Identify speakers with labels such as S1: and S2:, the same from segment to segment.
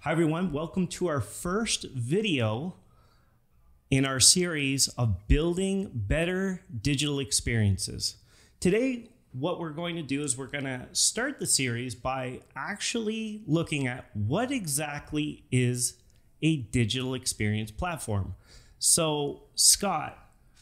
S1: Hi everyone, welcome to our first video in our series of building better digital experiences. Today, what we're going to do is we're going to start the series by actually looking at what exactly is a digital experience platform. So Scott,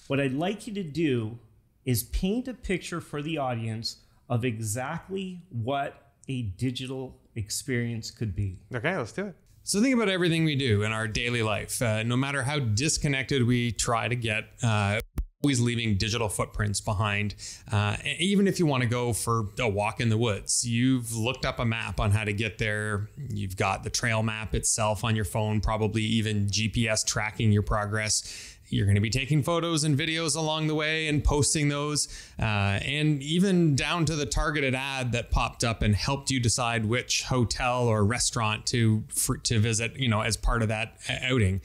S1: what I'd like you to do is paint a picture for the audience of exactly what a digital experience could be.
S2: Okay, let's do it. So think about everything we do in our daily life. No matter how disconnected we try to get, always leaving digital footprints behind. Even if you want to go for a walk in the woods, you've looked up a map on how to get there. You've got the trail map itself on your phone, probably even GPS tracking your progress. You're going to be taking photos and videos along the way and posting those, and even down to the targeted ad that popped up and helped you decide which hotel or restaurant to visit, as part of that outing.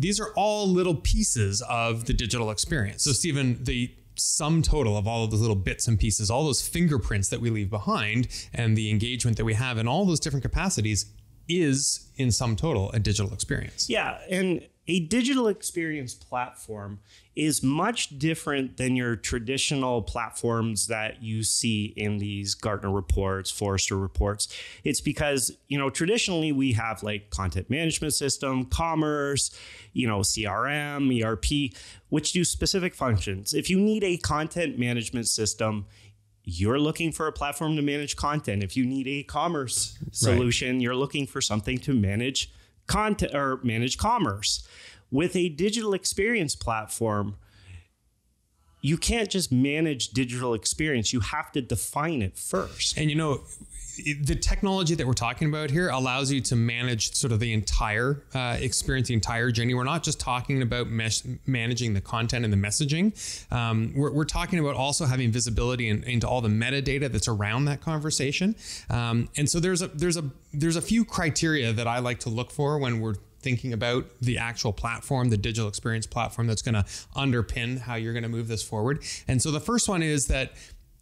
S2: These are all little pieces of the digital experience. So Stephen, the sum total of all of those little bits and pieces, all those fingerprints that we leave behind and the engagement that we have in all those different capacities is in sum total a digital experience.
S1: Yeah, and a digital experience platform is much different than your traditional platforms that you see in these Gartner reports, Forrester reports. It's because, traditionally we have like content management system, commerce, CRM, ERP, which do specific functions. If you need a content management system, you're looking for a platform to manage content. If you need a commerce solution, You're looking for something to manage content or manage commerce. With a digital experience platform, you can't just manage digital experience. You have to define it first.
S2: And the technology that we're talking about here allows you to manage sort of the entire experience, the entire journey. We're not just talking about managing the content and the messaging. We're talking about also having visibility into all the metadata that's around that conversation. And so there's a few criteria that I like to look for when we're thinking about the actual platform, the digital experience platform that's going to underpin how you're going to move this forward. And so the first one is that,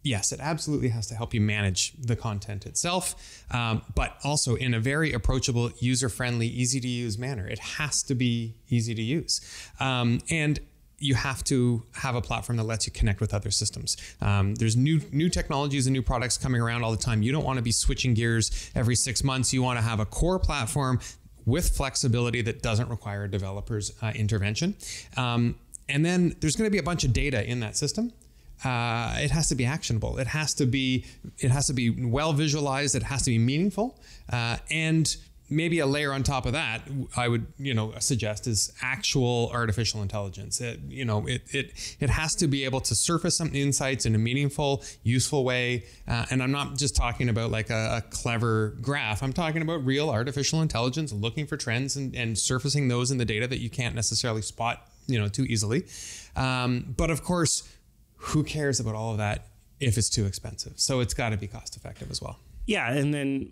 S2: yes, it absolutely has to help you manage the content itself, but also in a very approachable, user-friendly, easy-to-use manner. It has to be easy to use. And you have to have a platform that lets you connect with other systems. There's new technologies and new products coming around all the time. You don't want to be switching gears every 6 months. You want to have a core platform with flexibility that doesn't require a developer's intervention. And then there's going to be a bunch of data in that system. It has to be actionable. It has to be well visualized. It has to be meaningful. And maybe a layer on top of that, I would suggest is actual artificial intelligence. It has to be able to surface some insights in a meaningful, useful way. And I'm not just talking about like a clever graph. I'm talking about real artificial intelligence, looking for trends and surfacing those in the data that you can't necessarily spot too easily. But of course, who cares about all of that if it's too expensive? So it's got to be cost effective as well.
S1: Yeah, and then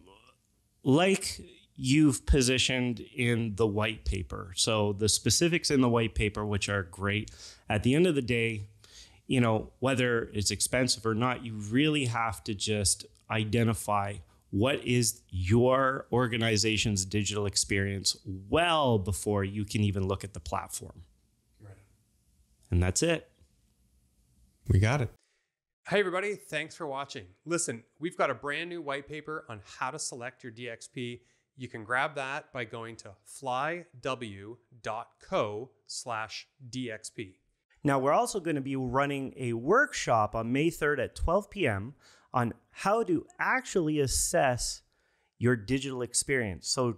S1: like you've positioned in the white paper. So the specifics in the white paper, which are great. At the end of the day, whether it's expensive or not, you really have to just identify what is your organization's digital experience well before you can even look at the platform. Right. And that's it.
S2: We got it. Hey everybody, thanks for watching. Listen, we've got a brand new white paper on how to select your DXP. You can grab that by going to flyw.co/DXP.
S1: Now, we're also going to be running a workshop on May 3rd at 12 p.m. on how to actually assess your digital experience. So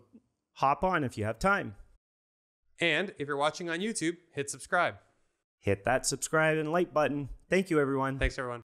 S1: hop on if you have time.
S2: And if you're watching on YouTube, hit subscribe.
S1: Hit that subscribe and like button. Thank you, everyone.
S2: Thanks, everyone.